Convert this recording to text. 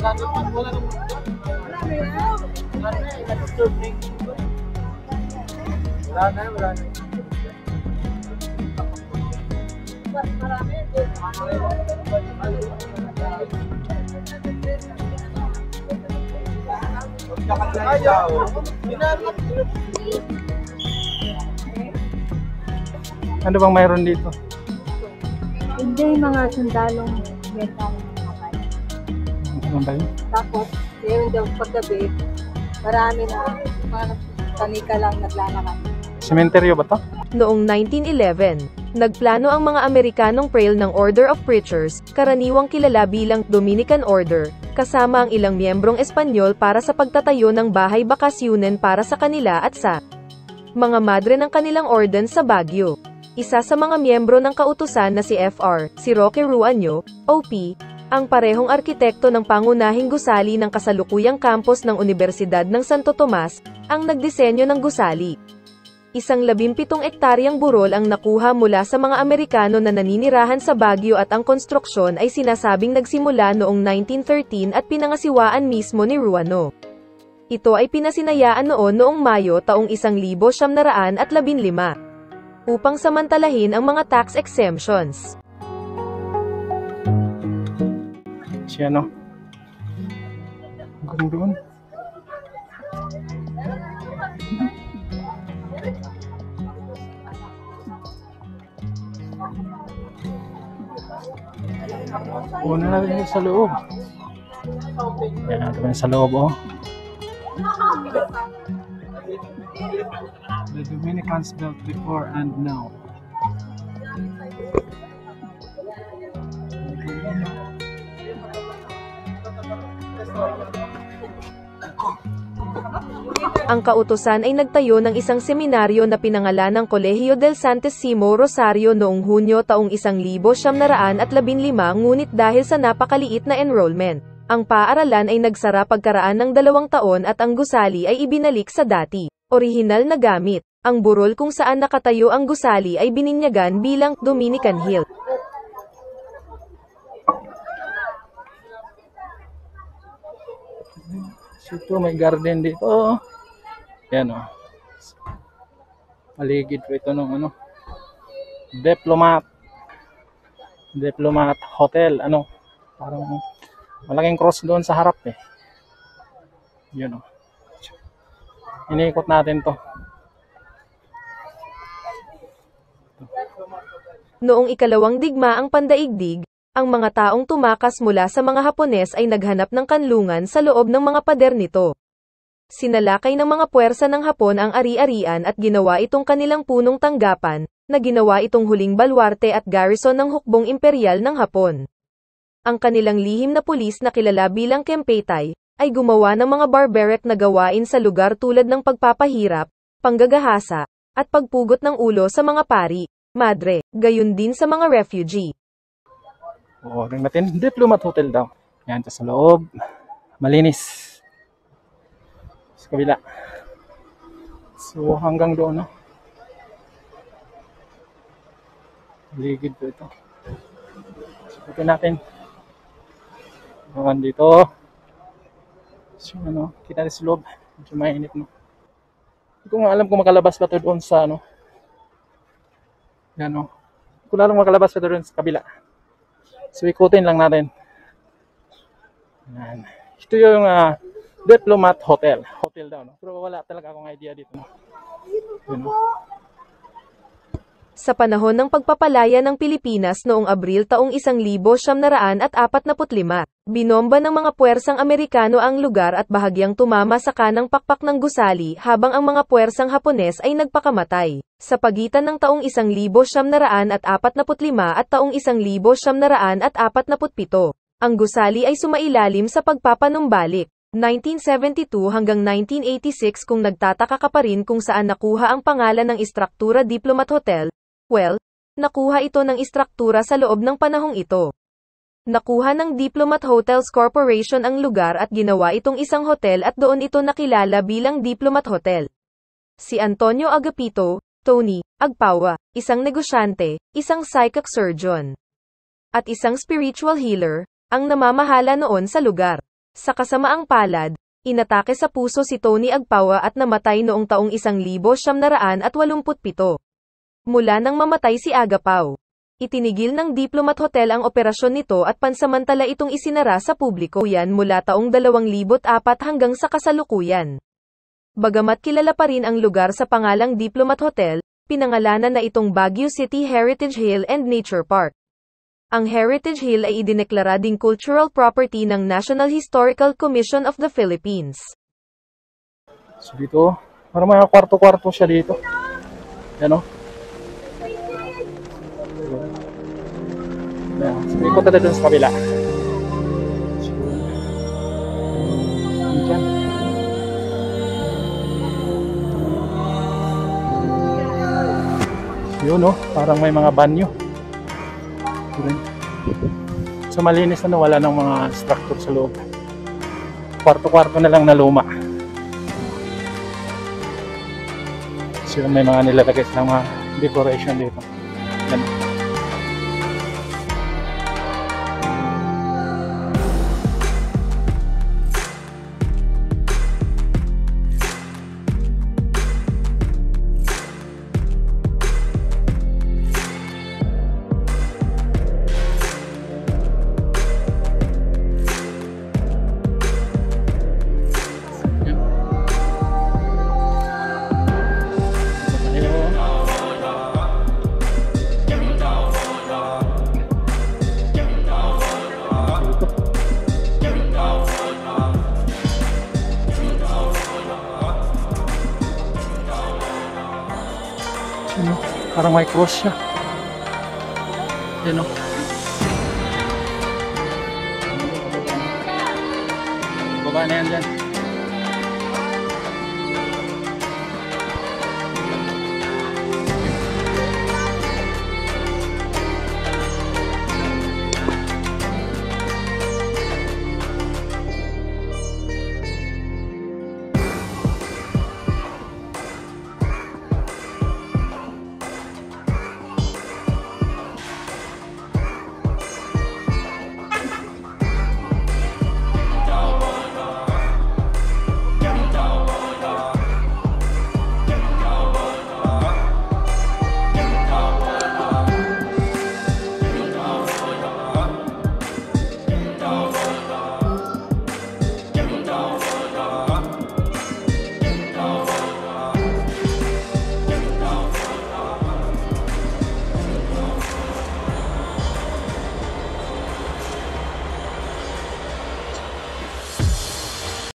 Ano bang mayroon dito? Hindi, mga sundalong metal. Ano ba yun? Tapos, yung daw paggabi, marami na mga tanika lang naglalakad. Sementeryo ba to? Noong 1911, nagplano ang mga Amerikanong Prail ng Order of Preachers, karaniwang kilala bilang Dominican Order, kasama ang ilang miyembrong Espanyol para sa pagtatayo ng bahay bakasyunen para sa kanila at sa mga madre ng kanilang orden sa Baguio. Isa sa mga miyembro ng kautusan na si Fr. si Roque Ruano, OP, ang parehong arkitekto ng pangunahing gusali ng kasalukuyang campus ng Universidad ng Santo Tomas, ang nagdisenyo ng gusali. Isang 17 ektaryang burol ang nakuha mula sa mga Amerikano na naninirahan sa Baguio at ang konstruksyon ay sinasabing nagsimula noong 1913 at pinangasiwaan mismo ni Ruano. Ito ay pinasinayaan noong Mayo taong 1915 upang samantalahin ang mga tax exemptions. Siya no? Hanggang doon. Una natin sa loob. Yan, ito sa loob oh. The Dominicans built before and now. Ang kautusan ay nagtayo ng isang seminaryo na pinangalan ng Colegio del Santissimo Rosario noong Hunyo taong 1915, ngunit dahil sa napakaliit na enrollment, ang paaralan ay nagsara pagkaraan ng 2 taon at ang gusali ay ibinalik sa dati orihinal na gamit. Ang burol kung saan nakatayo ang gusali ay bininyagan bilang Dominican Hill. Ito may garden dito. Yan o. Paligid po ito ng ano. Diplomat Hotel. Ano. Parang malaking cross doon sa harap eh. Yun o. Iniikot natin to. Noong ikalawang digmaang pandaigdig, ang mga taong tumakas mula sa mga Hapones ay naghanap ng kanlungan sa loob ng mga pader nito. Sinalakay ng mga puwersa ng Hapon ang ari-arian at ginawa itong kanilang punong tanggapan, na ginawa itong huling baluarte at garrison ng hukbong imperial ng Hapon. Ang kanilang lihim na pulis na kilala bilang Kempeitai, ay gumawa ng mga barbaric na gawain sa lugar tulad ng pagpapahirap, panggagahasa, at pagpugot ng ulo sa mga pari, madre, gayon din sa mga refugee. Oo, rin natin. Diplomat Hotel daw. Yan, ito sa loob. Malinis. Sa kabila. So, hanggang doon, no? Ligid po ito. Subukin natin. Hanggang dito. So, ano, kita natin sa loob. Medyo mainit, no? Hindi ko nga alam kung makalabas pa ito doon sa, ano. Yan, no? Hindi ko lang makalabas pa ito doon sa kabila. So, ikutin lang natin. Yan. Ito yung Diplomat Hotel. Hotel daw, no? Pero wala talaga akong idea dito. No? Yun, no? Sa panahon ng pagpapalaya ng Pilipinas noong Abril taong 1945, binomba ng mga puwersang Amerikano ang lugar at bahagyang tumama sa kanang pakpak ng gusali habang ang mga puwersang Hapones ay nagpakamatay. Sa pagitan ng taong 1945 at taong 1947, ang gusali ay sumailalim sa pagpapanumbalik. 1972 hanggang 1986 kung nagtataka ka pa rin kung saan nakuha ang pangalan ng istruktura Diplomat Hotel, well, nakuha ito ng istruktura sa loob ng panahong ito. Nakuha ng Diplomat Hotels Corporation ang lugar at ginawa itong isang hotel at doon ito nakilala bilang Diplomat Hotel. Si Antonio Agapito, Tony Agpawa, isang negosyante, isang psychic surgeon, at isang spiritual healer, ang namamahala noon sa lugar. Sa kasamaang palad, inatake sa puso si Tony Agpawa at namatay noong taong 1987. Mula nang mamatay si Agapao, itinigil ng Diplomat Hotel ang operasyon nito at pansamantala itong isinara sa publiko yan mula taong 2004 hanggang sa kasalukuyan. Bagamat kilala pa rin ang lugar sa pangalang Diplomat Hotel, pinangalanan na itong Baguio City Heritage Hill and Nature Park. Ang Heritage Hill ay idineklara ding cultural property ng National Historical Commission of the Philippines. So dito, parang mga kwarto-kwarto siya dito. Yan o. Yan. So ikot na doon sa kabila. So, dyan. Yun o, parang may mga banyo. So malinis na, wala ng mga structure sa loob. Kwarto-kwarto na lang na luma. So may mga nilalagay silang mga decoration dito. Yan. Ano, parang may cross siya. Yan o. Baba na yan dyan.